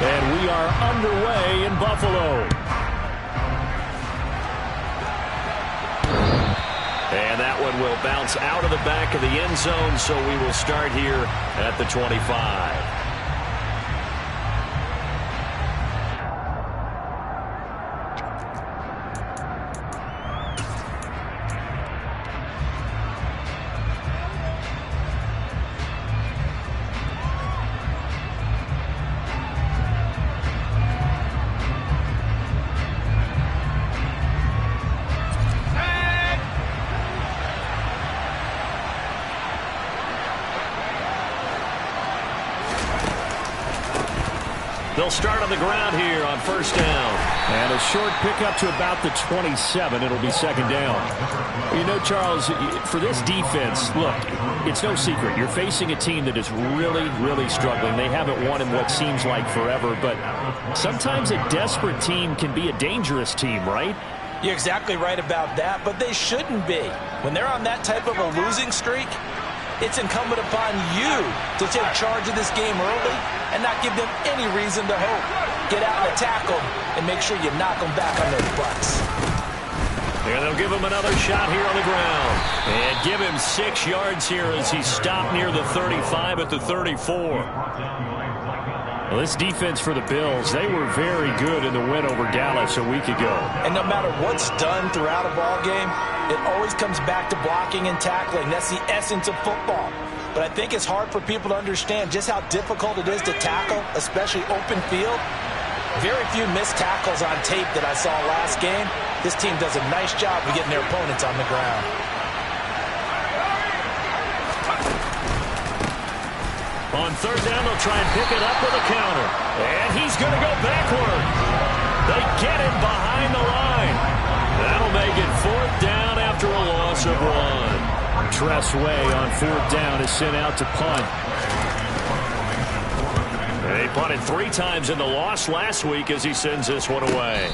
And we are underway in Buffalo. And that one will bounce out of the back of the end zone, so we will start here at the 25. They'll start on the ground here on first down. And a short pickup to about the 27. It'll be second down. You know, Charles, for this defense, look, it's no secret. You're facing a team that is really, really struggling. They haven't won in what seems like forever, but sometimes a desperate team can be a dangerous team, right? You're exactly right about that, but they shouldn't be. When they're on that type of a losing streak, it's incumbent upon you to take charge of this game early and not give them any reason to hope. Get out and attack them and make sure you knock them back on their butts. And they'll give him another shot here on the ground. And give him 6 yards here as he stopped near the 35 at the 34. Well, this defense for the Bills, they were very good in the win over Dallas a week ago. And no matter what's done throughout a ball game, it always comes back to blocking and tackling. That's the essence of football. But I think it's hard for people to understand just how difficult it is to tackle, especially open field. Very few missed tackles on tape that I saw last game. This team does a nice job of getting their opponents on the ground. On third down, they'll try and pick it up with a counter. And he's going to go backward. They get him behind the line. That'll make it fourth down after a loss of 1. Tress Way on fourth down is sent out to punt. They punted 3 times in the loss last week as he sends this one away.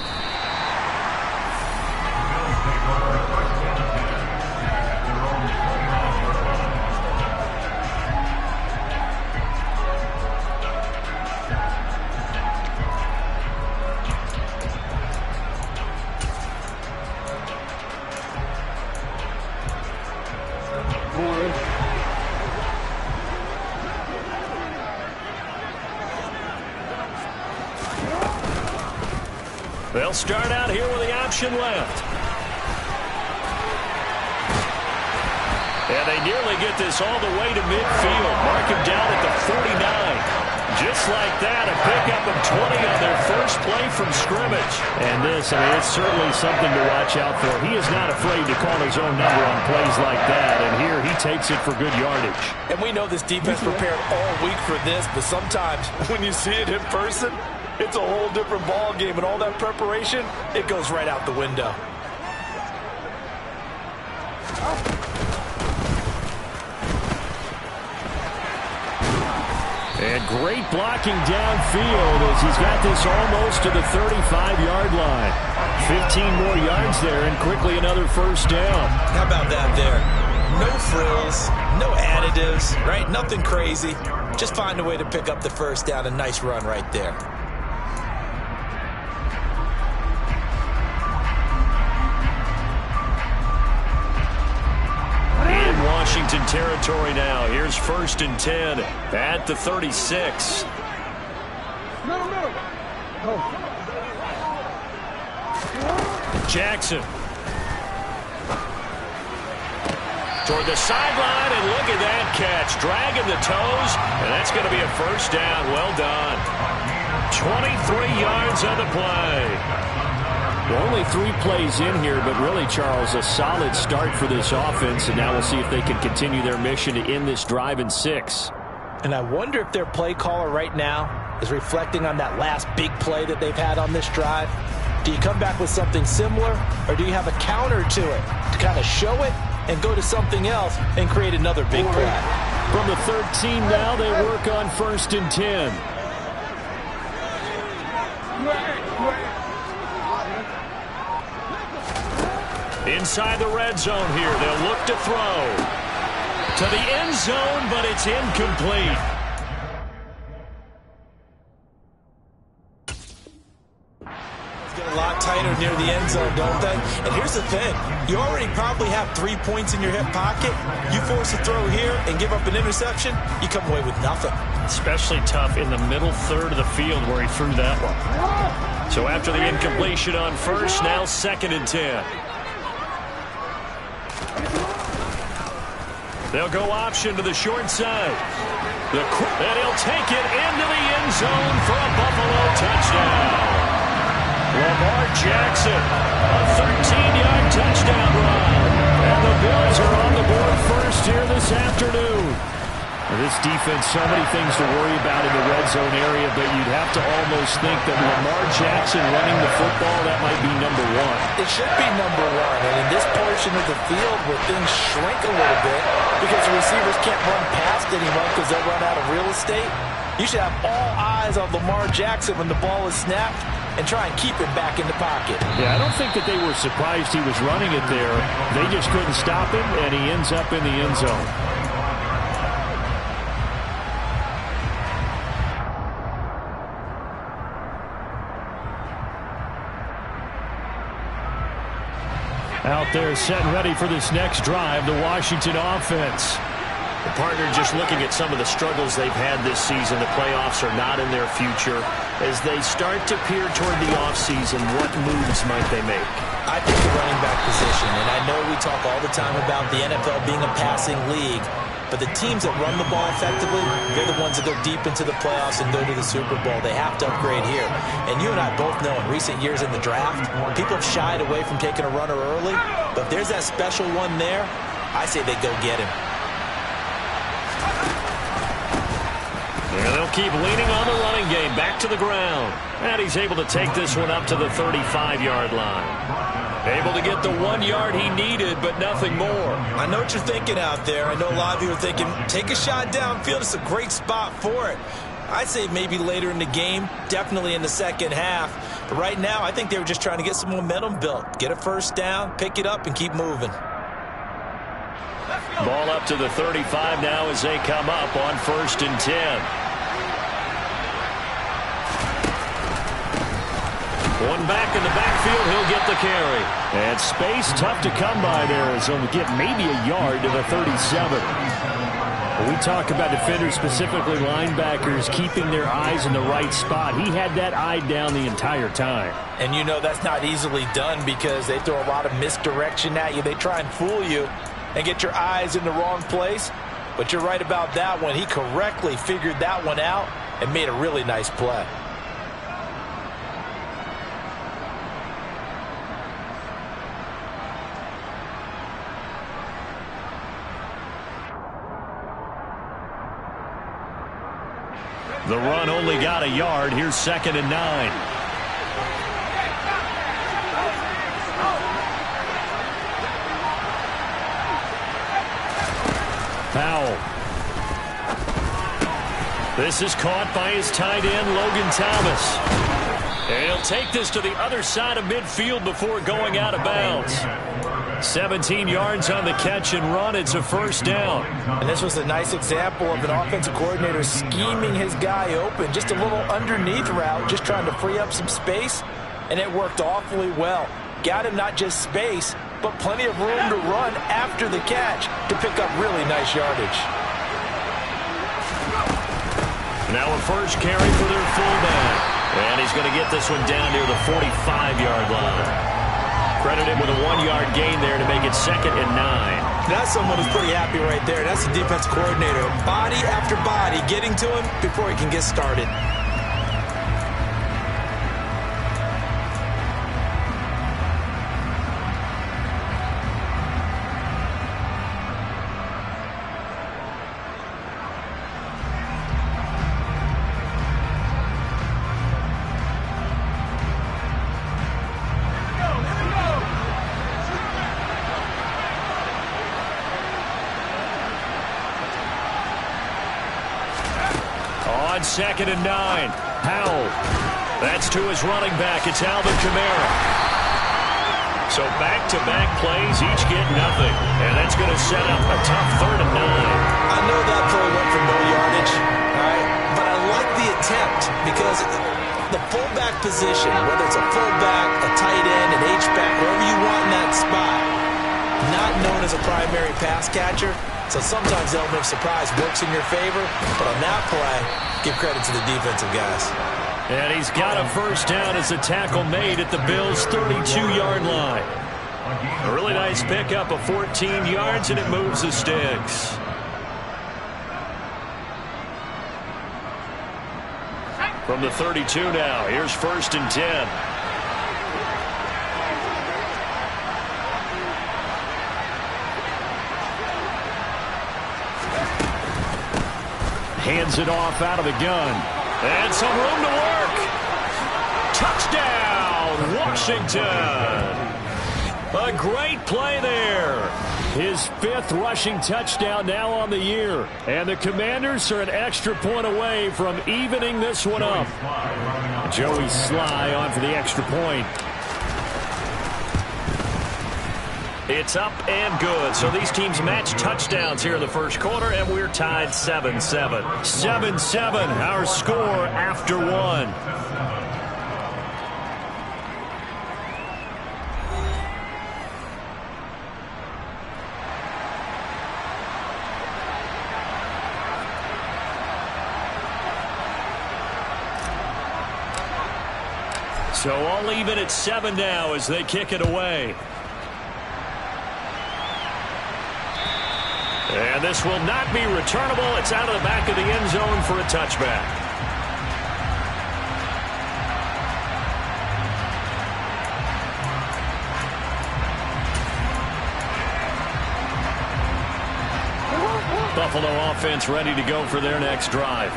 They'll start out here with the option left. And they nearly get this all the way to midfield. Mark him down at the 49. Just like that, a pickup of 20 on their first play from scrimmage. And this, I mean, it's certainly something to watch out for. He is not afraid to call his own number on plays like that. And here he takes it for good yardage. And we know this defense prepared all week for this, but sometimes when you see it in person, it's a whole different ball game, and all that preparation, it goes right out the window. And great blocking downfield as he's got this almost to the 35-yard line. 15 more yards there, and quickly another first down. How about that there? No frills, no additives, right? Nothing crazy. Just find a way to pick up the first down. A nice run right there. Washington territory now. Here's first and 10 at the 36. Jackson. Toward the sideline, and look at that catch. Dragging the toes, and that's going to be a first down. Well done. 23 yards on the play. Well, only 3 plays in here, but really, Charles, a solid start for this offense, and now we'll see if they can continue their mission to end this drive in 6. And I wonder if their play caller right now is reflecting on that last big play that they've had on this drive. Do you come back with something similar, or do you have a counter to it to kind of show it and go to something else and create another big play? From the 13 now, they work on first and 10. Inside the red zone here, they'll look to throw. To the end zone, but it's incomplete. lot tighter near the end zone, don't they? And here's the thing. You already probably have 3 points in your hip pocket. You force a throw here and give up an interception, you come away with nothing. Especially tough in the middle third of the field where he threw that one. So after the incompletion on first, now 2nd and 10. They'll go option to the short side. And he'll take it into the end zone for a Buffalo touchdown. Lamar Jackson, a 13-yard touchdown run. And the Bills are on the board first here this afternoon. This defense, so many things to worry about in the red zone area, but you'd have to almost think that Lamar Jackson running the football, that might be number one. It should be number one. And in this portion of the field where things shrink a little bit because the receivers can't run past anyone because they'll run out of real estate, you should have all eyes on Lamar Jackson when the ball is snapped and try and keep him back in the pocket. Yeah, I don't think that they were surprised he was running it there. They just couldn't stop him, and he ends up in the end zone. Out there set and ready for this next drive, the Washington offense. The partner just looking at some of the struggles they've had this season. The playoffs are not in their future. As they start to peer toward the offseason, what moves might they make? I think the running back position, and I know we talk all the time about the NFL being a passing league, but the teams that run the ball effectively, they're the ones that go deep into the playoffs and go to the Super Bowl. They have to upgrade here. And you and I both know in recent years in the draft, people have shied away from taking a runner early, but if there's that special one there, I say they go get him. And they'll keep leaning on the running game, back to the ground. And he's able to take this one up to the 35-yard line. Able to get the 1 yard he needed, but nothing more. I know what you're thinking out there. I know a lot of you are thinking, take a shot downfield. It's a great spot for it. I'd say maybe later in the game, definitely in the second half. But right now, I think they were just trying to get some momentum built. Get a first down, pick it up, and keep moving. Ball up to the 35 now as they come up on 1st and 10. One back in the backfield, he'll get the carry. And space tough to come by there as he'll get maybe a yard to the 37. When we talk about defenders, specifically linebackers, keeping their eyes in the right spot. He had that eye down the entire time. And you know that's not easily done because they throw a lot of misdirection at you. They try and fool you and get your eyes in the wrong place. But you're right about that one. He correctly figured that one out and made a really nice play. The run only got a yard. Here's 2nd and 9. Powell. This is caught by his tight end, Logan Thomas. And he'll take this to the other side of midfield before going out of bounds. 17 yards on the catch and run. It's a first down. And this was a nice example of an offensive coordinator scheming his guy open. Just a little underneath route, just trying to free up some space. And it worked awfully well. Got him not just space, but plenty of room to run after the catch to pick up really nice yardage. Now a first carry for their fullback. And he's going to get this one down near the 45-yard line. Credit him with a 1 yard gain there to make it 2nd and 9. That's someone who's pretty happy right there. That's the defense coordinator. Body after body getting to him before he can get started. On 2nd and 9. Powell. That's to his running back. It's Alvin Kamara. So back-to-back plays, each get nothing. And that's going to set up a tough 3rd and 9. I know that play went for no yardage, all right? But I like the attempt because the fullback position, whether it's a fullback, a tight end, an H-back, wherever you want in that spot, not known as a primary pass catcher. So sometimes the element of surprise works in your favor, but on that play, give credit to the defensive guys. And he's got a first down as a tackle made at the Bills' 32-yard line. A really nice pickup of 14 yards, and it moves the sticks. From the 32 now, here's 1st and 10. Hands it off out of the gun. And some room to work. Touchdown, Washington. A great play there. His 5th rushing touchdown now on the year. And the Commanders are an extra point away from evening this one up. Joey Sly on for the extra point. It's up and good. So these teams match touchdowns here in the first quarter, and we're tied 7-7. 7-7, our score after 1. So all even at 7 now as they kick it away. And this will not be returnable. It's out of the back of the end zone for a touchback. Buffalo offense ready to go for their next drive.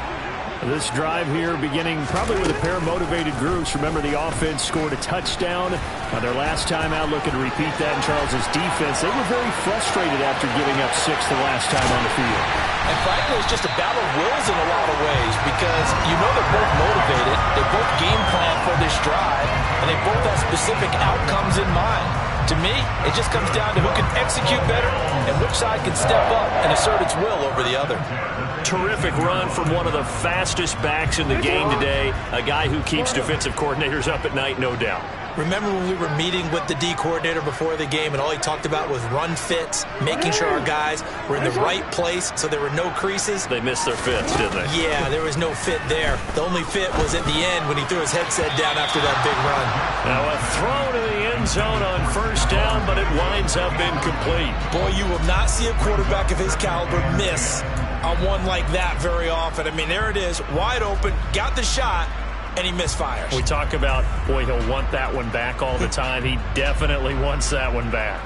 This drive here beginning probably with a pair of motivated groups. Remember, the offense scored a touchdown on their last time out. Looking to repeat that in Charles's defense. They were very frustrated after giving up 6 the last time on the field. And frankly, it's just a battle of wills in a lot of ways because you know they're both motivated. They both game plan for this drive, and they both have specific outcomes in mind. To me, it just comes down to who can execute better and which side can step up and assert its will over the other. Terrific run from one of the fastest backs in the game today. A guy who keeps defensive coordinators up at night, no doubt. Remember when we were meeting with the D coordinator before the game and all he talked about was run fits, making sure our guys were in the right place so there were no creases? They missed their fits, didn't they? Yeah, there was no fit there. The only fit was at the end when he threw his headset down after that big run. Now a throw to the end zone on first down, but it winds up incomplete. Boy, you will not see a quarterback of his caliber miss on one like that very often. I mean, there it is, wide open, got the shot, and he misfires. We talk about, boy, he'll want that one back all the time. He definitely wants that one back.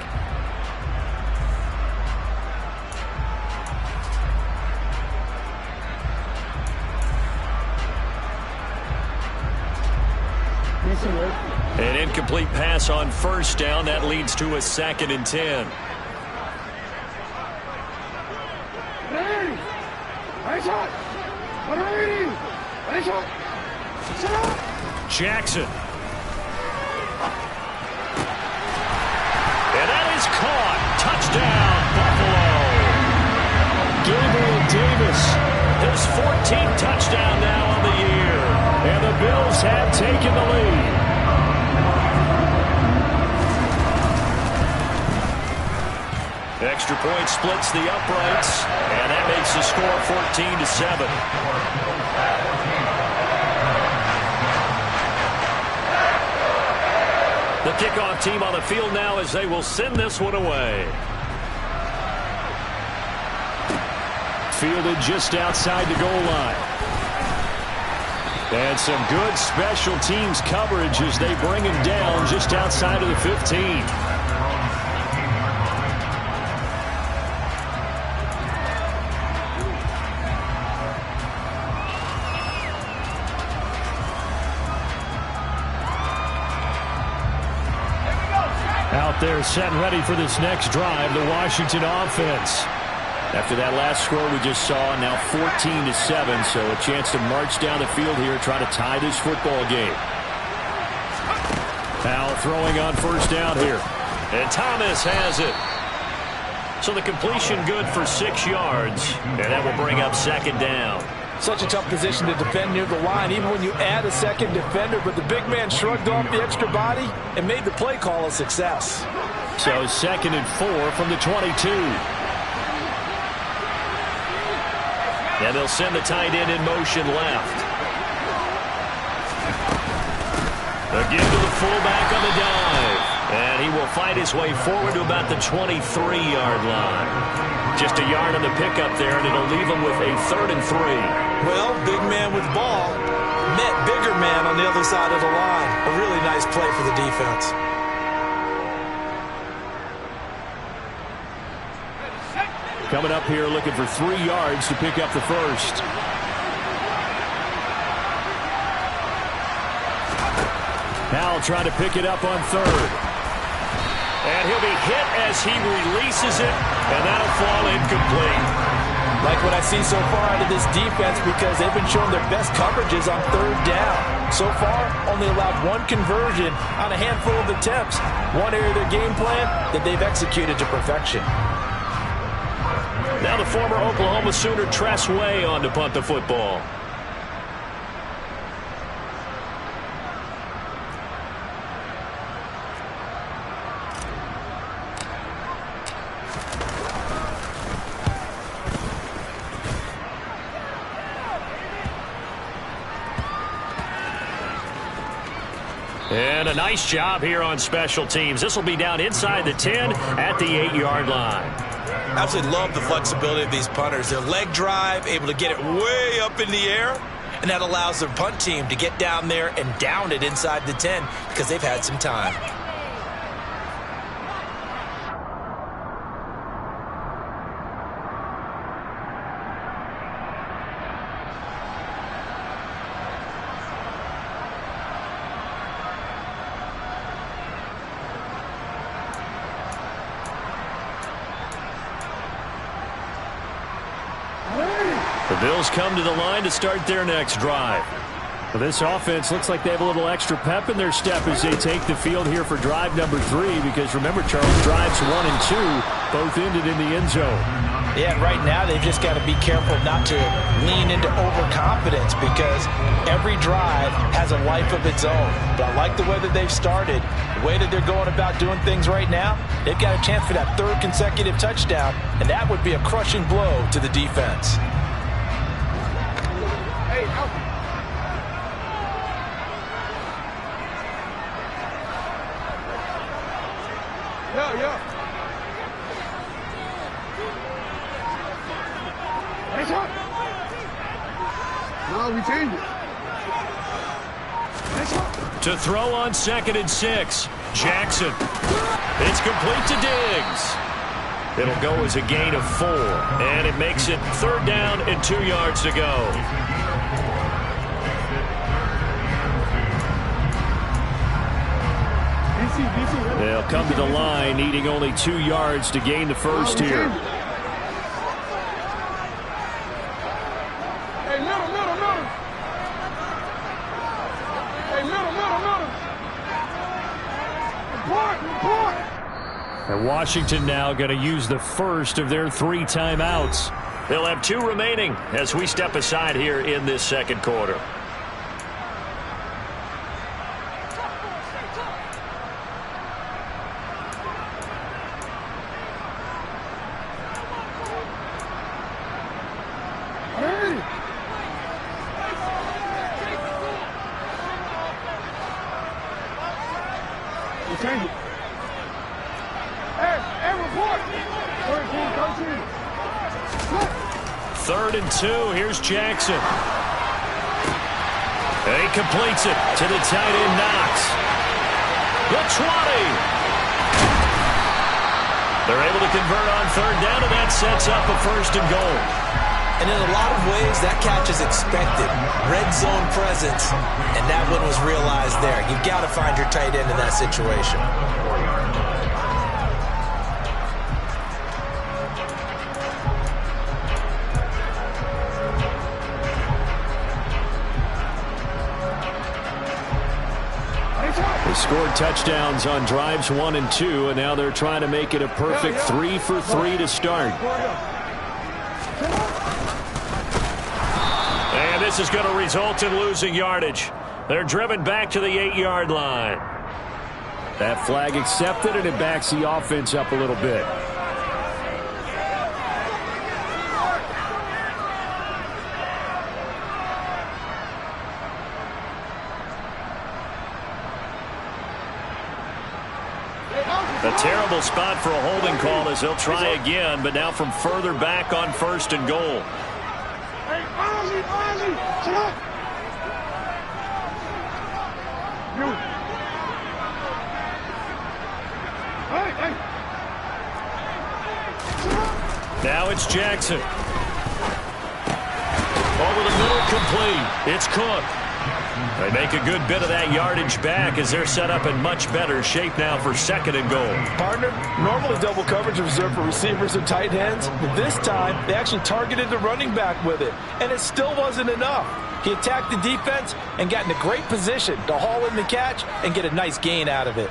An incomplete pass on first down. That leads to a 2nd and 10. Jackson. And that is caught. Touchdown, Buffalo. Gabriel Davis, his 14th touchdown now on the year. And the Bills have taken the lead. Extra point splits the uprights, and that makes the score 14-7. The kickoff team on the field now as they will send this one away. Fielded just outside the goal line. And some good special teams coverage as they bring him down just outside of the 15. Out there set and ready for this next drive, the Washington offense. After that last score we just saw, now 14-7, so a chance to march down the field here, try to tie this football game. Powell throwing on first down here. And Thomas has it. So the completion good for 6 yards, and that will bring up 2nd down. Such a tough position to defend near the line, even when you add a second defender, but the big man shrugged off the extra body and made the play call a success. So 2nd and 4 from the 22. And they'll send the tight end in motion left. Again to the fullback on the dive. And he will fight his way forward to about the 23-yard line. Just a yard on the pickup there, and it'll leave him with a 3rd and 3. Well, big man with ball met bigger man on the other side of the line. A really nice play for the defense. Coming up here looking for 3 yards to pick up the first. Now trying to pick it up on 3rd. And he'll be hit as he releases it, and that'll fall incomplete. Like what I see so far out of this defense, because they've been showing their best coverages on 3rd down. So far, only allowed 1 conversion on a handful of attempts. One area of their game plan that they've executed to perfection. Now the former Oklahoma Sooner Tress Way on to punt the football. And a nice job here on special teams. This will be down inside the 10 at the 8-yard line. Absolutely love the flexibility of these punters. Their leg drive, able to get it way up in the air, and that allows their punt team to get down there and down it inside the 10 because they've had some time. The Bills come to the line to start their next drive. Well, this offense looks like they have a little extra pep in their step as they take the field here for drive number 3, because remember, Charles, drives 1 and 2 both ended in the end zone. Yeah, and right now they've just got to be careful not to lean into overconfidence, because every drive has a life of its own. But I like the way that they've started, the way that they're going about doing things right now. They've got a chance for that 3rd consecutive touchdown, and that would be a crushing blow to the defense. To throw on 2nd and 6. Jackson. It's complete to Diggs. It'll go as a gain of 4. And it makes it 3rd down and 2 yards to go. They'll come to the line needing only 2 yards to gain the first here. And Washington now going to use the first of their 3 timeouts. They'll have 2 remaining as we step aside here in this 2nd quarter. Third and 2. Here's Jackson. He completes it to the tight end, Knox. The 20. They're able to convert on 3rd down, and that sets up a 1st and goal. And in a lot of ways, that catch is expected. Red zone presence, and that one was realized there. You've got to find your tight end in that situation. Scored touchdowns on drives 1 and 2, and now they're trying to make it a perfect 3 for 3 to start. this is going to result in losing yardage. They're driven back to the 8-yard line. That flag accepted, and it backs the offense up a little bit. A terrible spot for a holding call as they'll try again, but now from further back on 1st and goal. Now it's Jackson. Over the middle, complete. It's Cook. They make a good bit of that yardage back as they're set up in much better shape now for 2nd and goal. Partner, normally double coverage is reserved for receivers and tight ends. But this time, they actually targeted the running back with it, and it still wasn't enough. He attacked the defense and got in a great position to haul in the catch and get a nice gain out of it.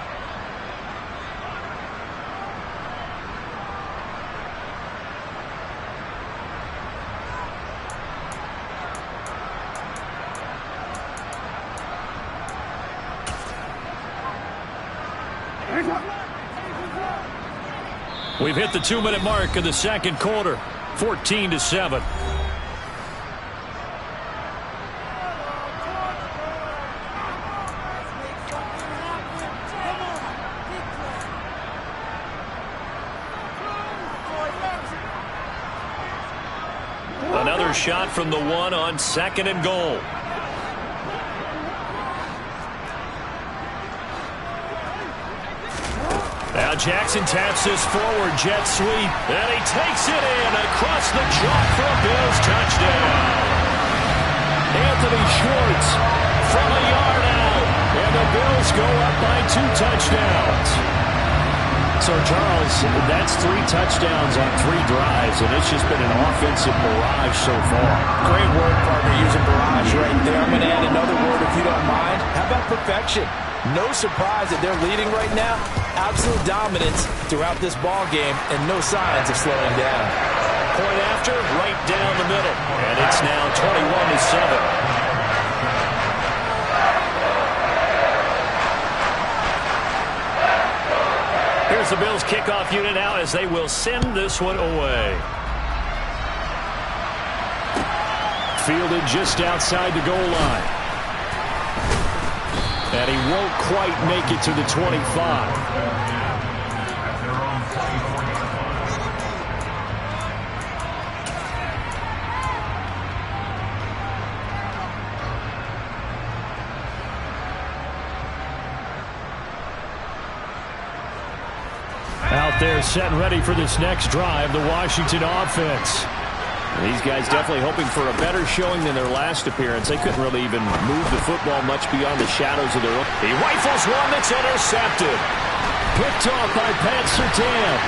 We've hit the 2-minute mark of the 2nd quarter, 14-7. Another shot from the 1 on 2nd and goal. Now Jackson taps this forward jet sweep, and he takes it in across the chalk for a Bills touchdown. Anthony Schwartz from a yard out, and the Bills go up by 2 touchdowns. So, Charles, that's 3 touchdowns on 3 drives, and it's just been an offensive barrage so far. Great word, partner, using barrage right there. I'm going to add another word if you don't mind. How about perfection? No surprise that they're leading right now. Absolute dominance throughout this ball game and no signs of slowing down. Point after, right down the middle. And it's now 21-7. Here's the Bills kickoff unit now as they will send this one away. Fielded just outside the goal line. And he won't quite make it to the 25. Out there set and ready for this next drive, the Washington offense. These guys definitely hoping for a better showing than their last appearance. They couldn't really even move the football much beyond the shadows of their own. He rifles one that's intercepted. Picked off by Pat Surtain.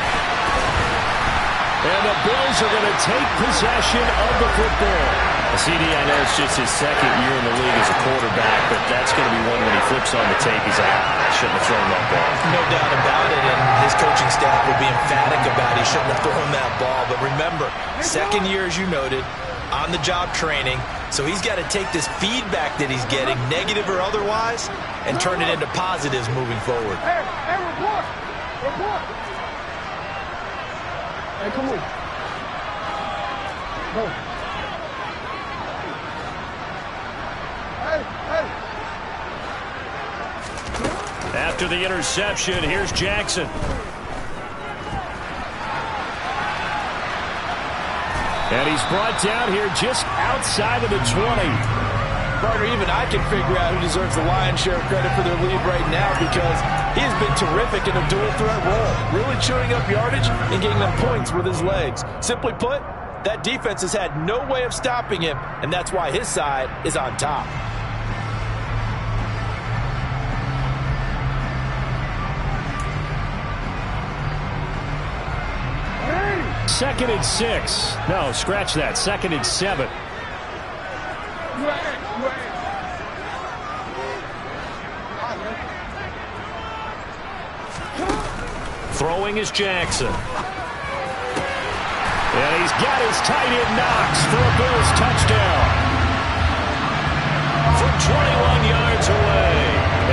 And the Bills are going to take possession of the football. CD, I know it's just his 2nd year in the league as a quarterback, but that's going to be one when he flips on the tape. He's like, I shouldn't have thrown that ball. No doubt about it, and his coaching staff will be emphatic about he shouldn't have thrown that ball. But remember, 2nd year, as you noted, on-the-job training, so he's got to take this feedback that he's getting, negative or otherwise, and turn it into positives moving forward. Hey, report! Report! Hey, come on. Go. After the interception, here's Jackson. And he's brought down here just outside of the 20. Partner, even I can figure out who deserves the lion's share of credit for their lead right now because he has been terrific in a dual threat role, really chewing up yardage and getting them points with his legs. Simply put, that defense has had no way of stopping him, and that's why his side is on top. 2nd and 6. No, scratch that. 2nd and 7. Throwing is Jackson. And he's got his tight end Knox for a Bills touchdown. 21 yards away.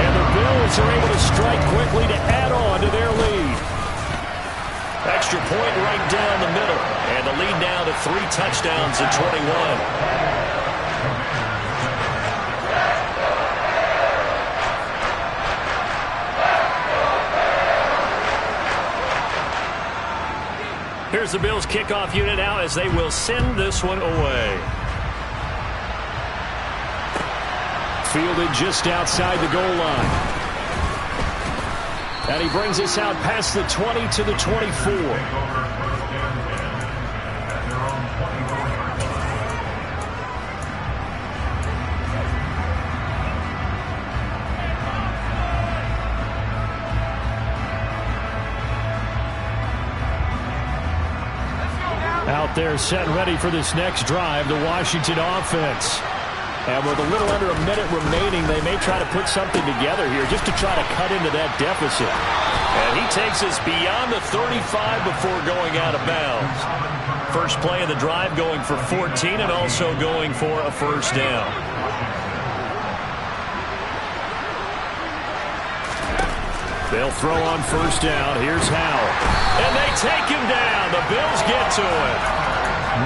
And the Bills are able to strike quickly to add on to their lead. Extra point right down the middle. And the lead now to 3 touchdowns at 21. Here's the Bills kickoff unit now as they will send this one away. Fielded just outside the goal line. And he brings us out past the 20 to the 24. Out there set and ready for this next drive, the Washington offense. And with a little under a minute remaining, they may try to put something together here just to try to cut into that deficit. And he takes us beyond the 35 before going out of bounds. First play of the drive going for 14 and also going for a first down. They'll throw on first down. Here's Howell. And they take him down. The Bills get to it.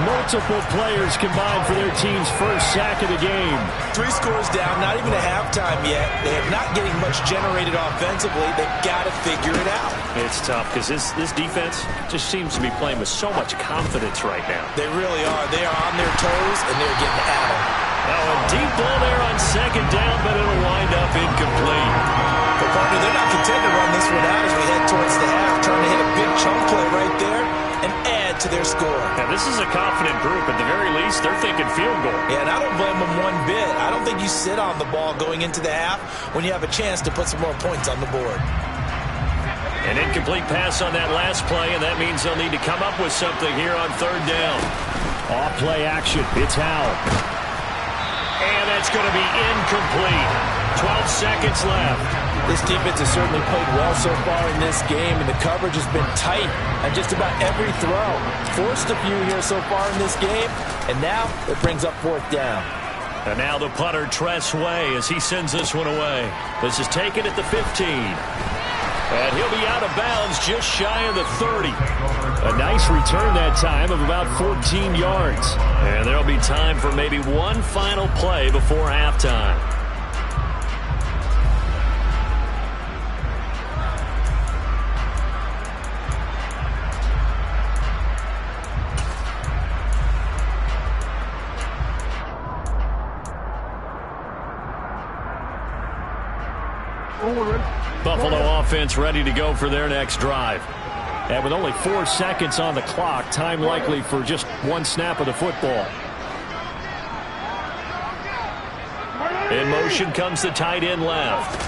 Multiple players combined for their team's first sack of the game. 3 scores down, not even a halftime yet. They are not getting much generated offensively. They've got to figure it out. It's tough because this defense just seems to be playing with so much confidence right now. They really are. They are on their toes, and they're getting at them. Now a deep ball there on second down, but it'll wind up incomplete. But partner, they're not content to run this one out as we head towards the half, trying to hit a big chunk play right there and add to their score. Now, this is a confident group. At the very least, they're thinking field goal. Yeah, and I don't blame them one bit. I don't think you sit on the ball going into the half when you have a chance to put some more points on the board. An incomplete pass on that last play, and that means they'll need to come up with something here on third down. Off play action. It's Howell. And that's going to be incomplete. 12 seconds left. This defense has certainly played well so far in this game, and the coverage has been tight on just about every throw. Forced a few here so far in this game, and now it brings up fourth down. And now the punter, Tress Way, as he sends this one away. This is taken at the 15. And he'll be out of bounds just shy of the 30. A nice return that time of about 14 yards. And there'll be time for maybe one final play before halftime. Buffalo offense ready to go for their next drive. And with only 4 seconds on the clock, time likely for just one snap of the football. In motion comes the tight end left.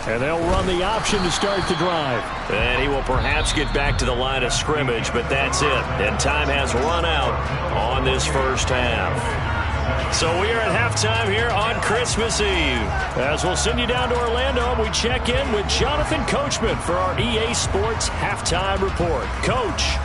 And they'll run the option to start the drive. And he will perhaps get back to the line of scrimmage, but that's it. And time has run out on this first half. So we are at halftime here on Christmas Eve. As we'll send you down to Orlando, we check in with Jonathan Coachman for our EA Sports Halftime Report. Coach.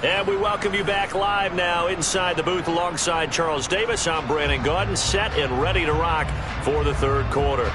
And we welcome you back live now inside the booth alongside Charles Davis. I'm Brandon Gaudin, set and ready to rock for the third quarter.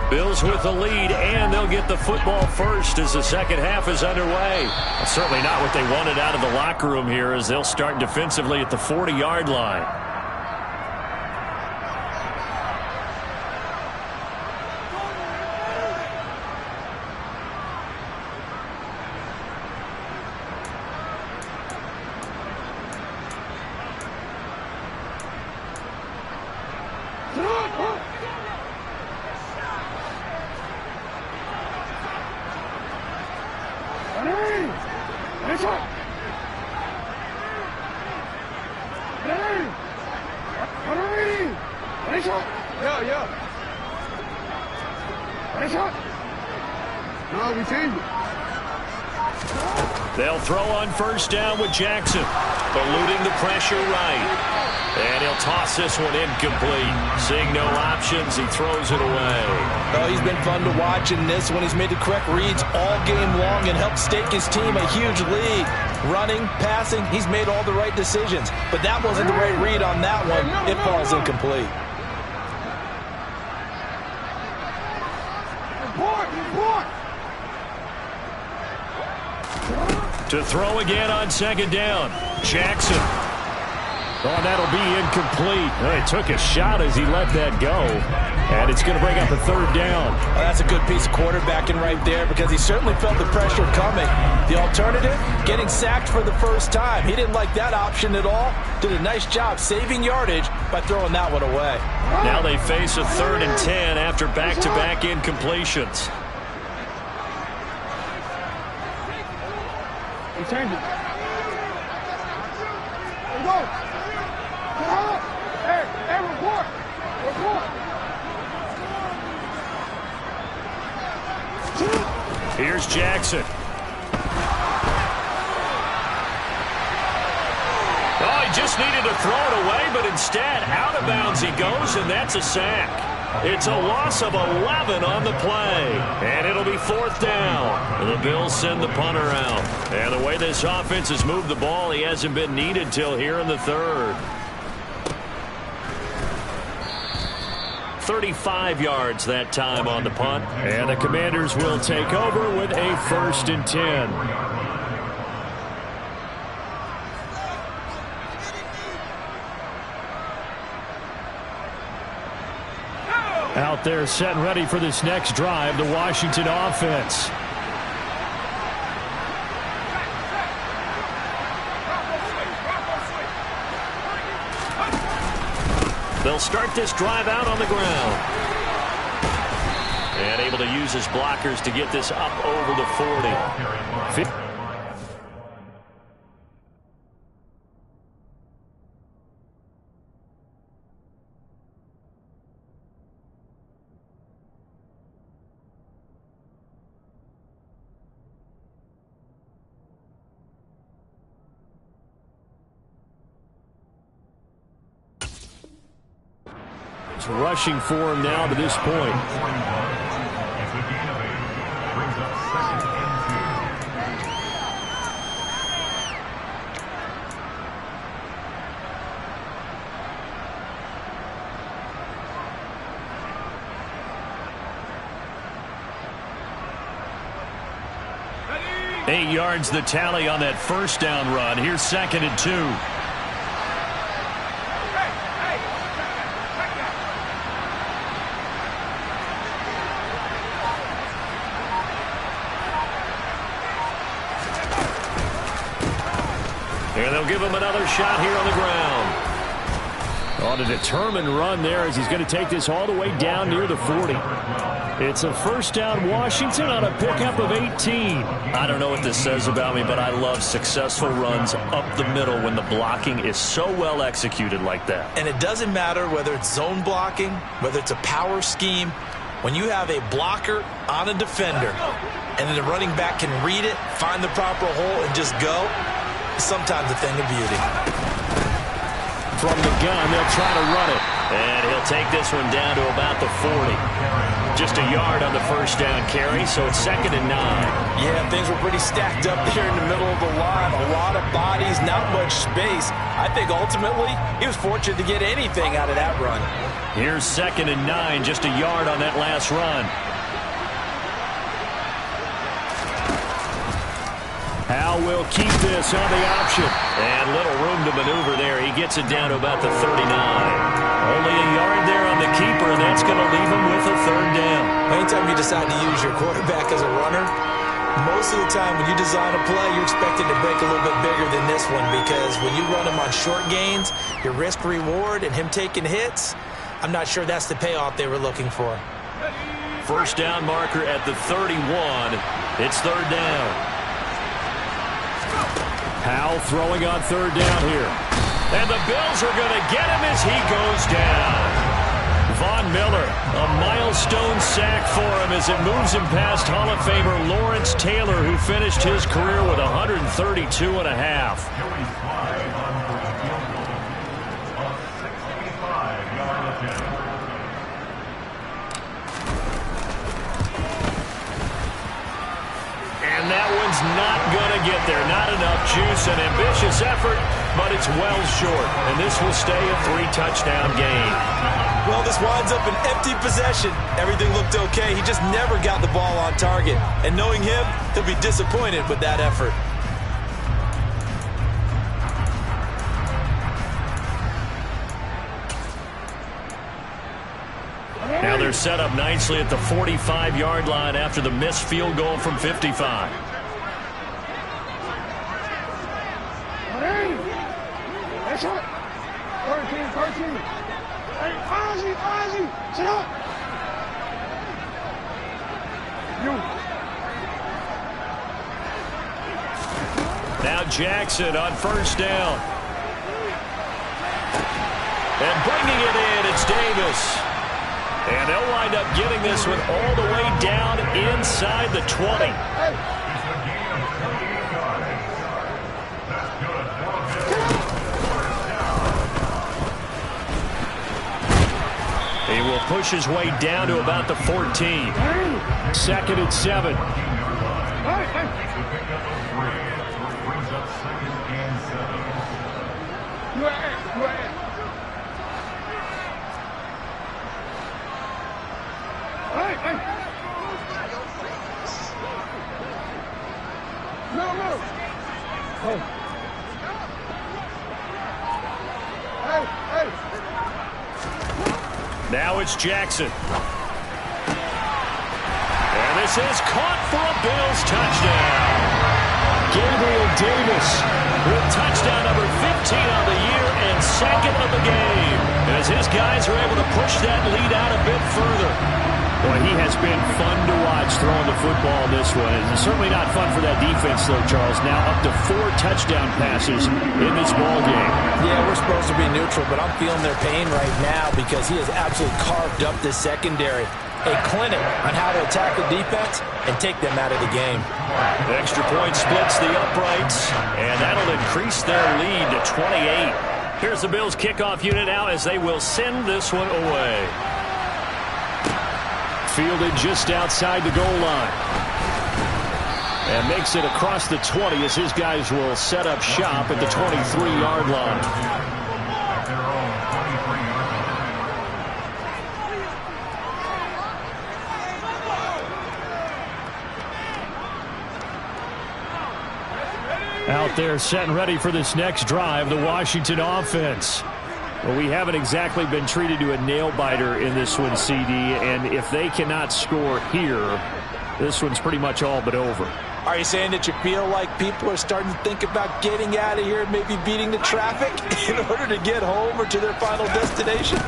Bills with the lead, and they'll get the football first as the second half is underway. Certainly not what they wanted out of the locker room here as they'll start defensively at the 40-yard line. Yeah. No, we changed it. They'll throw on first down with Jackson. Eluding the pressure right. And he'll toss this one incomplete. Seeing no options, he throws it away. Oh, he's been fun to watch in this one. He's made the correct reads all game long and helped stake his team a huge lead. Running, passing, he's made all the right decisions. But that wasn't the right read on that one. It falls incomplete. To throw again on second down. Jackson. Oh, that'll be incomplete. He took a shot as he let that go. And it's going to bring up a third down. Well, that's a good piece of quarterbacking right there because he certainly felt the pressure coming. The alternative, getting sacked for the first time. He didn't like that option at all. Did a nice job saving yardage by throwing that one away. Now they face a 3rd and 10 after back-to-back incompletions. We changed it. Let's go. Hey, report. Here's Jackson. Oh, he just needed to throw it away, but instead, out of bounds he goes, and that's a sack. It's a loss of 11 on the play, and it'll be 4th down. The Bills send the punter out. And the way this offense has moved the ball, he hasn't been needed till here in the 3rd. 35 yards that time on the punt. And the Commanders will take over with a 1st and 10. Out there set and ready for this next drive, the Washington offense. They'll start this drive out on the ground. And able to use his blockers to get this up over the 40. Rushing for him now to this point. Eight yards the tally on that first down run. Here's 2nd and 2. And they'll give him another shot here on the ground. On a determined run there as he's going to take this all the way down near the 40. It's a 1st down Washington on a pickup of 18. I don't know what this says about me, but I love successful runs up the middle when the blocking is so well executed like that. And it doesn't matter whether it's zone blocking, whether it's a power scheme. When you have a blocker on a defender and then the running back can read it, find the proper hole, and just go, sometimes a thing of beauty. From the gun, they'll try to run it. And he'll take this one down to about the 40. Just a yard on the first down carry, so it's 2nd and 9. Yeah, things were pretty stacked up there in the middle of the line. A lot of bodies, not much space. I think ultimately he was fortunate to get anything out of that run. Here's 2nd and 9, just a yard on that last run. Howell will keep this on the option. And little room to maneuver there. He gets it down to about the 39. Only a yard there on the keeper, and that's going to leave him with a 3rd down. Anytime you decide to use your quarterback as a runner, most of the time when you design a play, you're expected to break a little bit bigger than this one because when you run him on short gains, your risk-reward and him taking hits, I'm not sure that's the payoff they were looking for. 1st down marker at the 31. It's 3rd down. Howell throwing on 3rd down here. And the Bills are going to get him as he goes down. Von Miller, a milestone sack for him as it moves him past Hall of Famer Lawrence Taylor, who finished his career with 132 and a half. And that one's not going to get there. Not enough juice. An ambitious effort, but it's well short. And this will stay a 3-touchdown game. Well, this winds up an empty possession. Everything looked okay. He just never got the ball on target. And knowing him, he'll be disappointed with that effort. Now they're set up nicely at the 45-yard line after the missed field goal from 55. That's it. 13. Hey, Ozzy, sit up. Now Jackson on first down. And bringing it in, it's Davis. And they'll wind up getting this one all the way down inside the 20. He will push his way down to about the 14. 2nd and 7. Now it's Jackson. And this is caught for a Bills touchdown. Gabriel Davis with touchdown number 15 on the year and 2nd of the game, as his guys are able to push that lead out a bit further. Boy, he has been fun to watch throwing the football in this one. It's certainly not fun for that defense, though, Charles. Now up to 4 touchdown passes in this ball game. Yeah, we're supposed to be neutral, but I'm feeling their pain right now because he has absolutely carved up the secondary. A clinic on how to attack the defense and take them out of the game. The extra point splits the uprights, and that'll increase their lead to 28. Here's the Bills kickoff unit now as they will send this one away. Fielded just outside the goal line. And makes it across the 20 as his guys will set up shop at the 23-yard line. Out there set and ready for this next drive, the Washington offense. Well, we haven't exactly been treated to a nail-biter in this one, CD, and if they cannot score here, this one's pretty much all but over. Are you saying that you feel like people are starting to think about getting out of here, maybe beating the traffic in order to get home or to their final destination?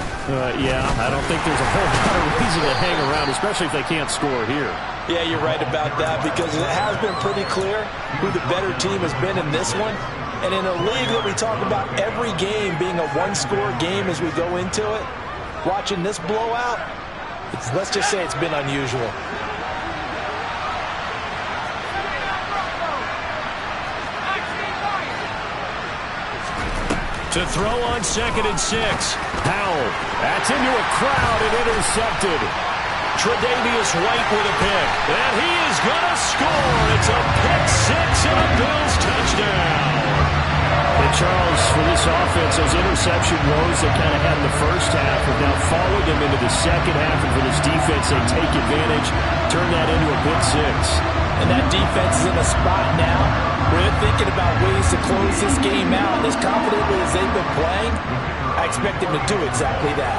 Yeah, I don't think there's a whole lot of reason to hang around, especially if they can't score here. Yeah, you're right about that, because it has been pretty clear who the better team has been in this one. And in a league that we talk about every game being a one-score game as we go into it, watching this blowout, let's just say it's been unusual. To throw on 2nd and 6. Powell. That's into a crowd and intercepted. Tre'Davious White with a pick. And he is going to score. It's a pick 6 and a Bills touchdown. And Charles, for this offense, those interception woes they kind of had in the first half have now followed them into the second half. And for this defense, they take advantage, turn that into a pick 6. And that defense is in a spot now where they're thinking about ways to close this game out. As confidently as they've been playing, I expect them to do exactly that.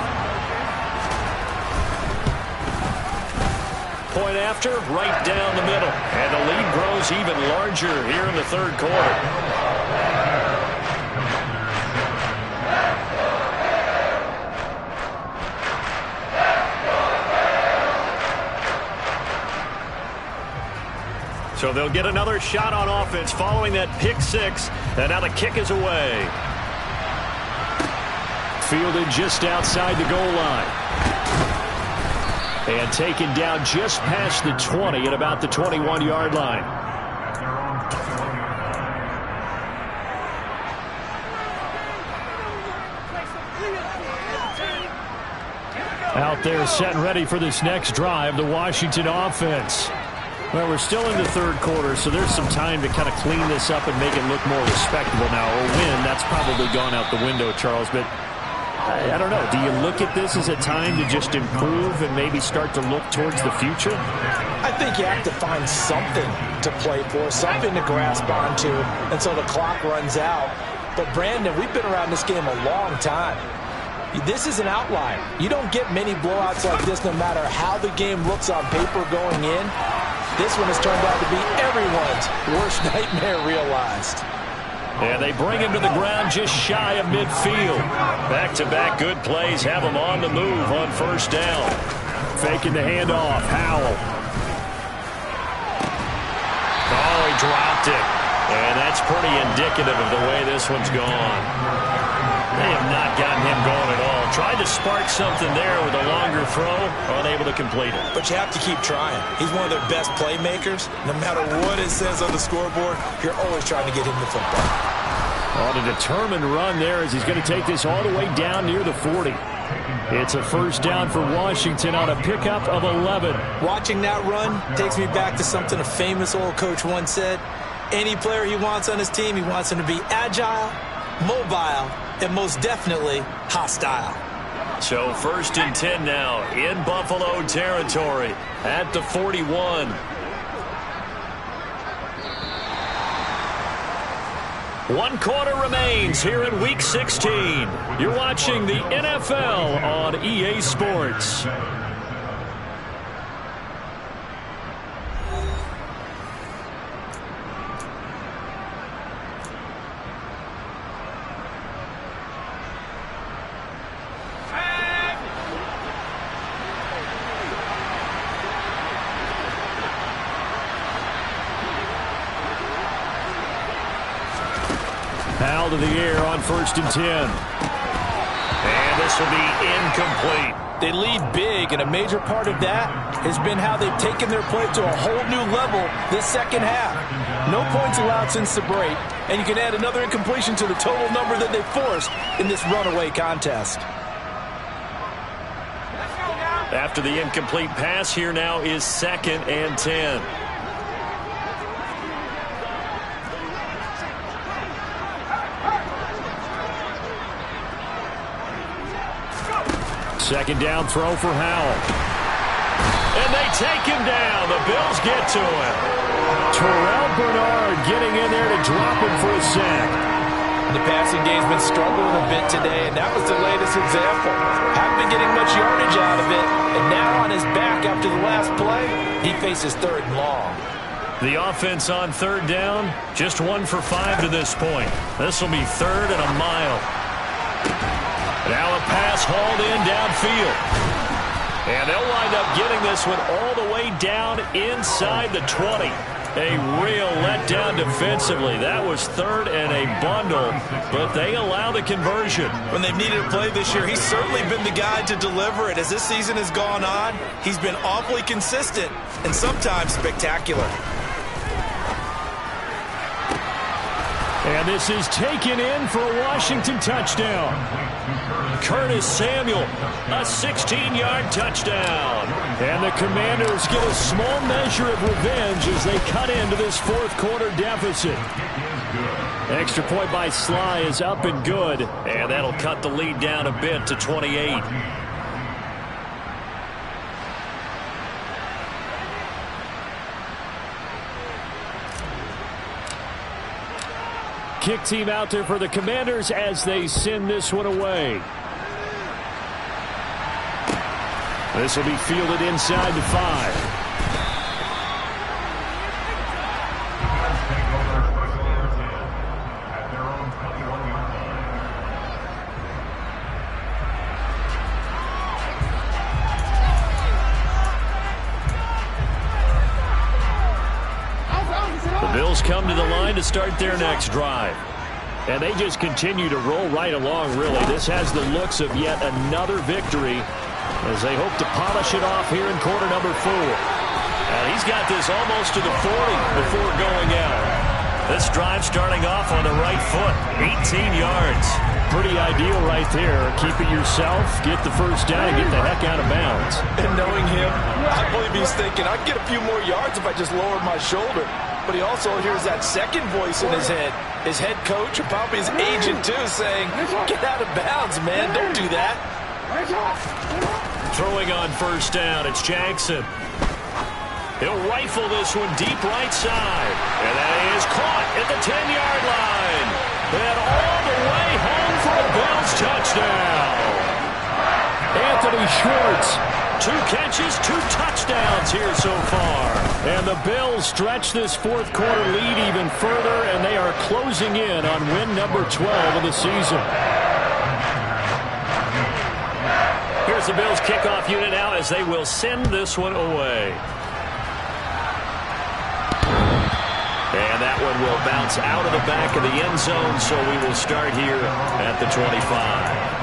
Point after, right down the middle. And the lead grows even larger here in the third quarter. So they'll get another shot on offense following that pick 6. And now the kick is away. Fielded just outside the goal line. And taken down just past the 20 at about the 21-yard line. Out there set and ready for this next drive, the Washington offense. Well, we're still in the third quarter, so there's some time to kind of clean this up and make it look more respectable now. A win, that's probably gone out the window, Charles, but I don't know. Do you look at this as a time to just improve and maybe start to look towards the future? I think you have to find something to play for, something to grasp onto until the clock runs out. But, Brandon, we've been around this game a long time. This is an outlier. You don't get many blowouts like this no matter how the game looks on paper going in. This one has turned out to be everyone's worst nightmare realized. And they bring him to the ground just shy of midfield. Back-to-back good plays have him on the move on first down. Faking the handoff. Howell. Oh, he dropped it. And that's pretty indicative of the way this one's gone. They have not gotten him going at all. Tried to spark something there with a longer throw, unable to complete it. But you have to keep trying. He's one of their best playmakers. No matter what it says on the scoreboard, you're always trying to get him the football. On a determined run there as he's going to take this all the way down near the 40. It's a first down for Washington on a pickup of 11. Watching that run takes me back to something a famous old coach once said. Any player he wants on his team, he wants him to be agile, mobile, and most definitely hostile. So 1st and 10 now in Buffalo territory at the 41. One quarter remains here in Week 16. You're watching the NFL on EA Sports. Foul to the air on 1st and 10. And this will be incomplete. They lead big, and a major part of that has been how they've taken their play to a whole new level this second half. No points allowed since the break, and you can add another incompletion to the total number that they forced in this runaway contest. After the incomplete pass, here now is 2nd and 10. Second down throw for Howell. And they take him down. The Bills get to him. Terrell Bernard getting in there to drop him for a sack. The passing game's been struggling a bit today, and that was the latest example. Haven't been getting much yardage out of it, and now on his back after the last play, he faces 3rd and long. The offense on 3rd down, just 1 for 5 to this point. This will be 3rd and a mile. Now a pass hauled in downfield. And they'll wind up getting this one all the way down inside the 20. A real letdown defensively. That was 3rd and a bundle, but they allow the conversion. When they've needed a play this year, he's certainly been the guy to deliver it. As this season has gone on, he's been awfully consistent and sometimes spectacular. And this is taken in for a Washington touchdown. Curtis Samuel, a 16-yard touchdown. And the Commanders get a small measure of revenge as they cut into this 4th quarter deficit. Extra point by Sly is up and good, and that'll cut the lead down a bit to 28. Kick team out there for the Commanders as they send this one away. This will be fielded inside the 5. The Bills come to the line to start their next drive. And they just continue to roll right along, really. This has the looks of yet another victory as they hope to polish it off here in quarter number 4. And he's got this almost to the 40 before going out. This drive starting off on the right foot, 18 yards. Pretty ideal right there. Keep it yourself, get the first down, and get the heck out of bounds. And knowing him, I believe he's thinking, I'd get a few more yards if I just lowered my shoulder. But he also hears that second voice in his head. His head coach, or probably his agent too, saying, get out of bounds, man. Don't do that. Throwing on first down, it's Jackson. He'll rifle this one deep right side. And that is caught at the 10-yard line. And all the way home for a Bills touchdown. Anthony Schwartz. 2 catches, 2 touchdowns here so far. And the Bills stretch this fourth quarter lead even further, and they are closing in on win number 12 of the season. Here's the Bills kickoff unit now as they will send this one away. And that one will bounce out of the back of the end zone, so we will start here at the 25.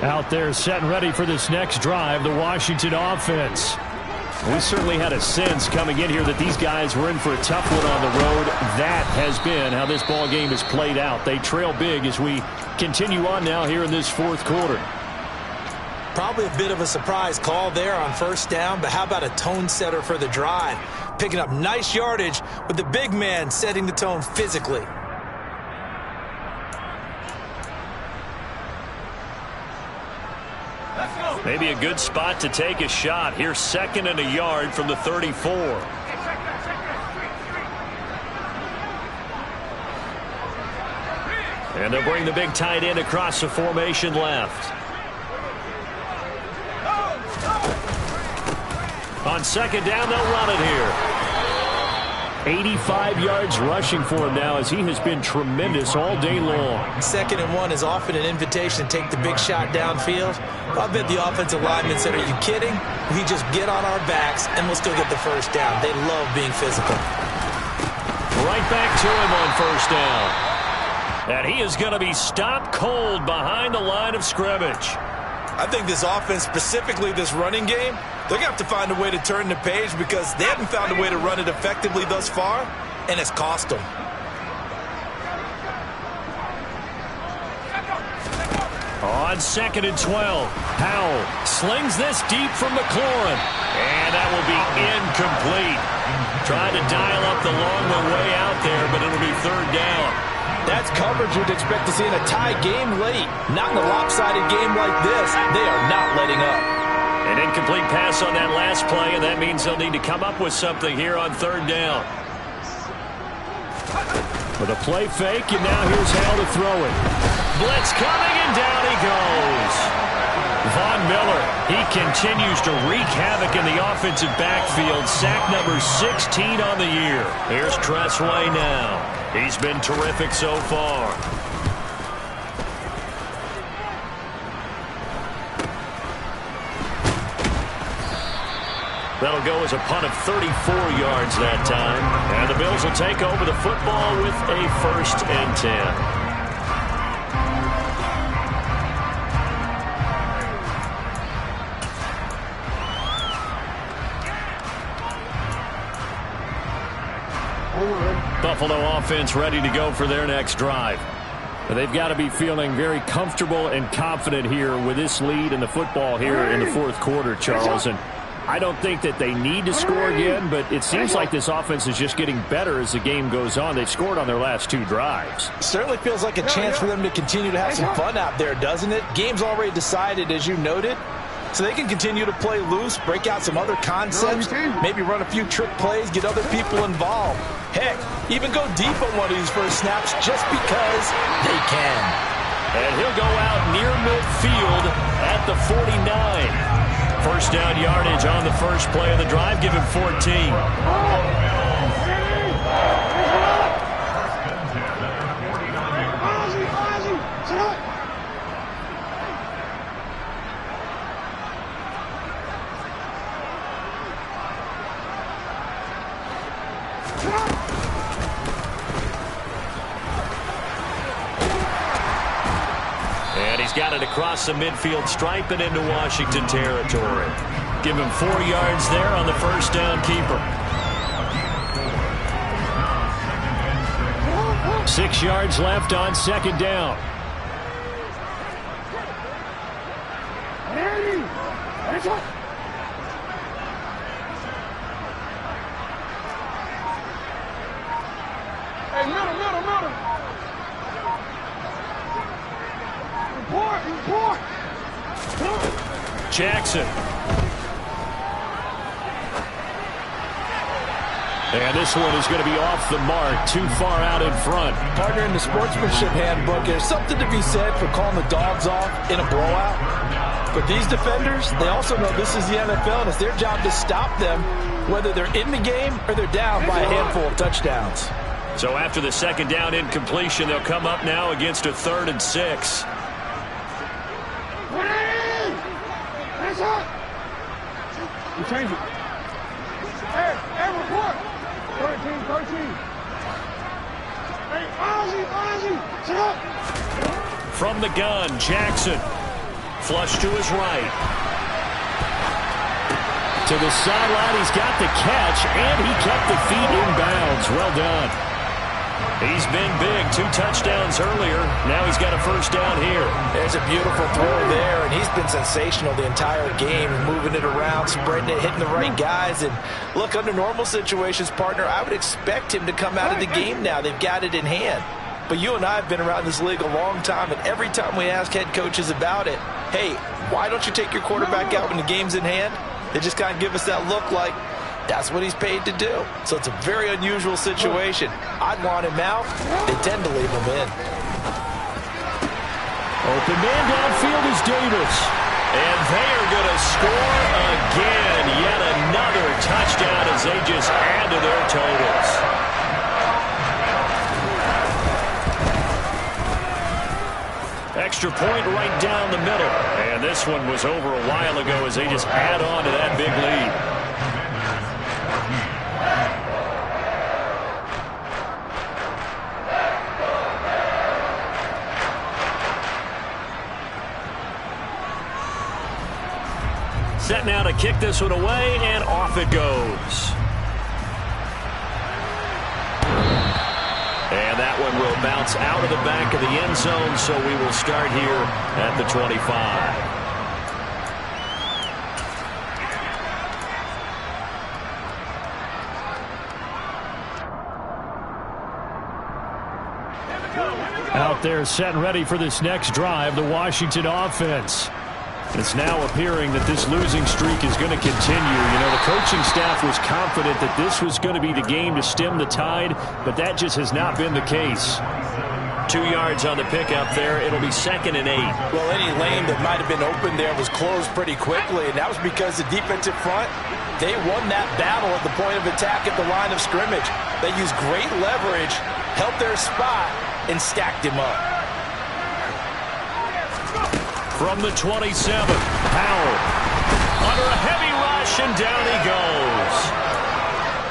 Out there set and ready for this next drive, the Washington offense. We certainly had a sense coming in here that these guys were in for a tough one on the road. That has been how this ball game has played out. They trail big as we continue on now here in this fourth quarter. Probably a bit of a surprise call there on first down, but how about a tone setter for the drive? Picking up nice yardage with the big man setting the tone physically. Maybe a good spot to take a shot. Here's 2nd and a yard from the 34. And they'll bring the big tight end across the formation left. On 2nd down, they'll run it here. 85 yards rushing for him now as he has been tremendous all day long. 2nd and 1 is often an invitation to take the big shot downfield. I bet the offensive linemen said, are you kidding? We just get on our backs and we'll still get the first down. They love being physical. Right back to him on first down. And he is going to be stopped cold behind the line of scrimmage. I think this offense, specifically this running game, they're going to have to find a way to turn the page because they haven't found a way to run it effectively thus far, and it's cost them. On 2nd and 12, Howell slings this deep from McLaurin, and that will be incomplete. Trying to dial up the long way out there, but it'll be 3rd down. That's coverage you'd expect to see in a tie game late. Not in a lopsided game like this. They are not letting up. An incomplete pass on that last play, and that means they'll need to come up with something here on 3rd down. With a play fake, and now here's Howell to throw it. Blitz coming, and down he goes. Von Miller, he continues to wreak havoc in the offensive backfield. Sack number 16 on the year. Here's Tressway now. He's been terrific so far. That'll go as a punt of 34 yards that time. And the Bills will take over the football with a 1st and 10. Buffalo offense ready to go for their next drive. They've got to be feeling very comfortable and confident here with this lead in the football here in the fourth quarter, Charles. And I don't think that they need to score again, but it seems like this offense is just getting better as the game goes on. They've scored on their last 2 drives. Certainly feels like a chance for them to continue to have some fun out there, doesn't it? Game's already decided, as you noted. So they can continue to play loose, break out some other concepts, maybe run a few trick plays, get other people involved. Heck, even go deep on one of these first snaps just because they can. And he'll go out near midfield at the 49. First down yardage on the first play of the drive. Give him 14. got it across the midfield stripe and into Washington territory. Give him 4 yards there on the first down keeper. 6 yards left on second down. Hey, middle. Report. Jackson. And this one is going to be off the mark, too far out in front. Partner, in the sportsmanship handbook, there's something to be said for calling the dogs off in a blowout. But these defenders, they also know this is the NFL, and it's their job to stop them, whether they're in the game or they're down by a handful of touchdowns. So after the second down incompletion, they'll come up now against a 3rd and 6. You change it. Hey, report. 13. Hey, Ozzy, sit up. From the gun, Jackson. Flush to his right. To the sideline, he's got the catch, and he kept the feet in bounds. Well done. He's been big. 2 touchdowns earlier. Now he's got a first down here. There's a beautiful throw there, and he's been sensational the entire game, moving it around, spreading it, hitting the right guys. And look, under normal situations, partner, I would expect him to come out of the game now. They've got it in hand. But you and I have been around this league a long time, and every time we ask head coaches about it, hey, why don't you take your quarterback out when the game's in hand? They just kind of give us that look like, that's what he's paid to do. So it's a very unusual situation. I'd want him out. They tend to leave him in. Open man downfield is Davis. And they are going to score again. Yet another touchdown as they just add to their totals. Extra point right down the middle. And this one was over a while ago as they just add on to that big lead. Set now to kick this one away, and off it goes. And that one will bounce out of the back of the end zone, so we will start here at the 25. Out there set and ready for this next drive, the Washington offense. It's now appearing that this losing streak is going to continue. You know, the coaching staff was confident that this was going to be the game to stem the tide, but that just has not been the case. 2 yards on the pickup there. It'll be 2nd and 8. Well, any lane that might have been open there was closed pretty quickly, and that was because the defensive front, they won that battle at the point of attack at the line of scrimmage. They used great leverage, helped their spot, and stacked him up. From the 27, Powell. Under a heavy rush, and down he goes.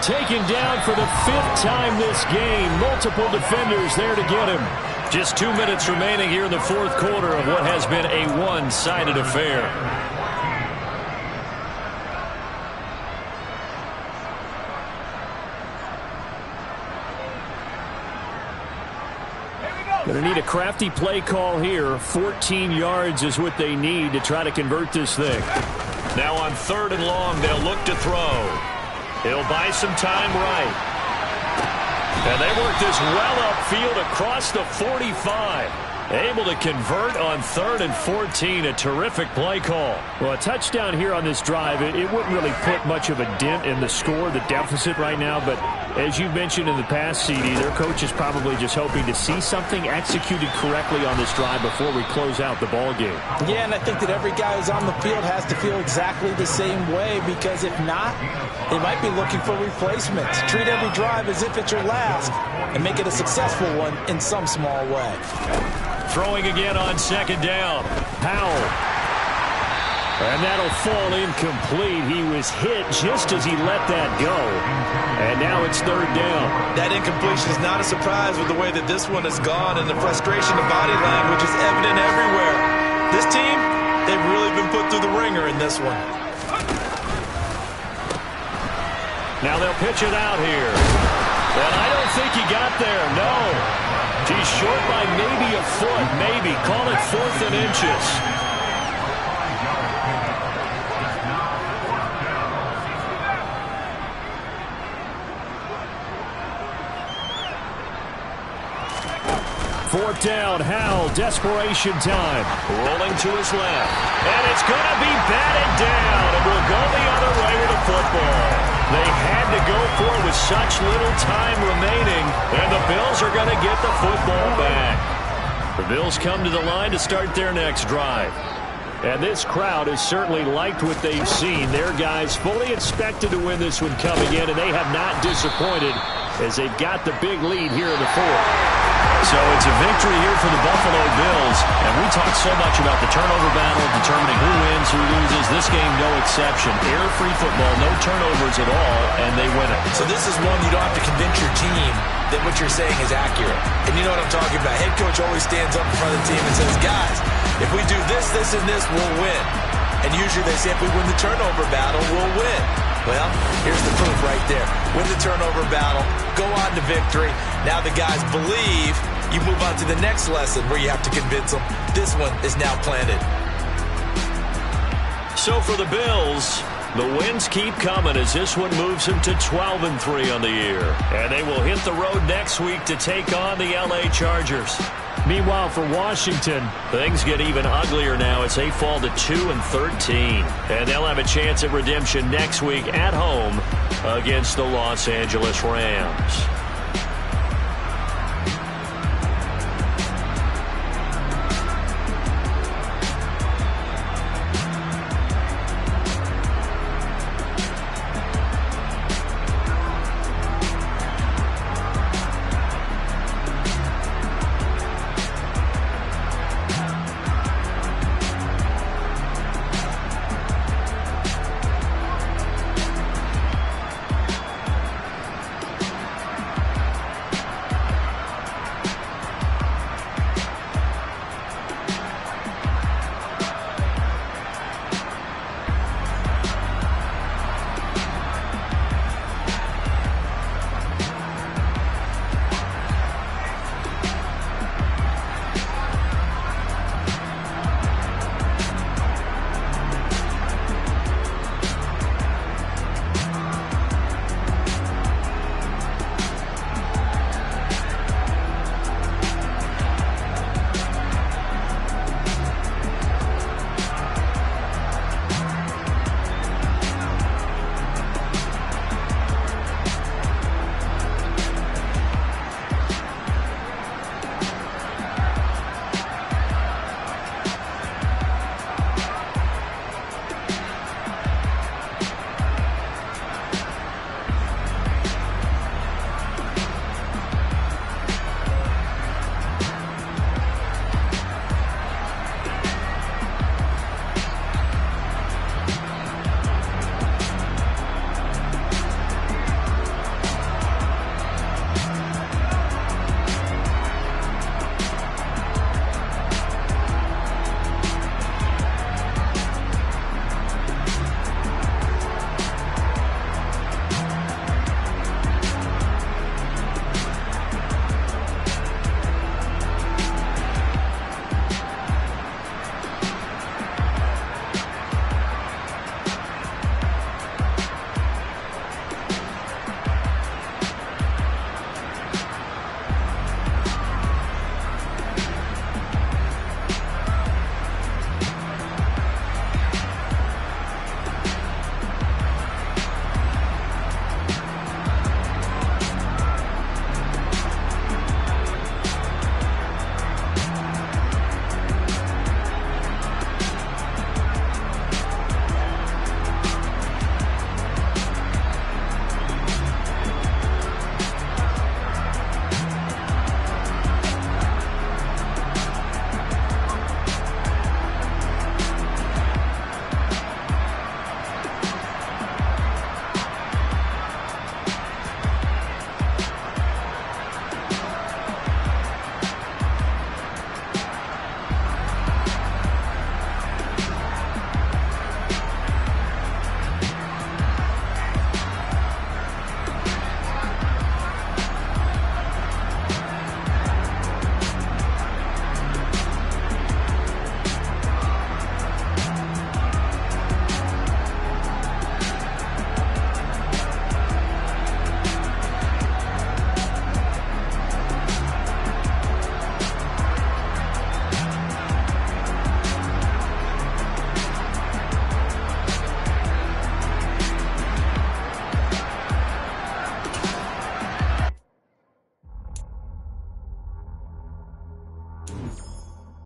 Taken down for the 5th time this game. Multiple defenders there to get him. Just 2 minutes remaining here in the 4th quarter of what has been a one-sided affair. Going to need a crafty play call here. 14 yards is what they need to try to convert this thing. Now on 3rd and long, they'll look to throw. He'll buy some time right. And they work this well upfield across the 45. Able to convert on 3rd and 14. A terrific play call. Well, a touchdown here on this drive, it wouldn't really put much of a dent in the score, the deficit right now. But as you mentioned in the past, CD, their coach is probably just hoping to see something executed correctly on this drive before we close out the ball game. Yeah, and I think that every guy who's on the field has to feel exactly the same way, because if not, they might be looking for replacements. Treat every drive as if it's your last and make it a successful one in some small way. Throwing again on 2nd down. Powell. And that'll fall incomplete. He was hit just as he let that go. And now it's 3rd down. That incompletion is not a surprise with the way that this one has gone, and the frustration of body language is evident everywhere. This team, they've really been put through the ringer in this one. Now they'll pitch it out here. And I don't think he got there, no. He's short by maybe a foot, maybe. Call it 4th and inches. Fourth down, Howell, desperation time. Rolling to his left. And it's going to be batted down. It will go the other way with the football. They had to go for it with such little time remaining, and the Bills are going to get the football back. The Bills come to the line to start their next drive. And this crowd has certainly liked what they've seen. Their guys fully expected to win this one coming in, and they have not disappointed as they've got the big lead here in the fourth. So it's a victory here for the Buffalo Bills, and we talk so much about the turnover battle, determining who wins, who loses. This game, no exception. Error-free football, no turnovers at all, and they win it. So this is one you don't have to convince your team that what you're saying is accurate. And you know what I'm talking about. Head coach always stands up in front of the team and says, guys, if we do this, this, and this, we'll win. And usually they say if we win the turnover battle, we'll win. Well, here's the proof right there. Win the turnover battle, go on to victory. Now the guys believe. You move on to the next lesson where you have to convince them this one is now planted. So for the Bills, the wins keep coming as this one moves them to 12-3 on the year. And they will hit the road next week to take on the LA Chargers. Meanwhile, for Washington, things get even uglier now as they fall to 2-13. And they'll have a chance at redemption next week at home against the Los Angeles Rams.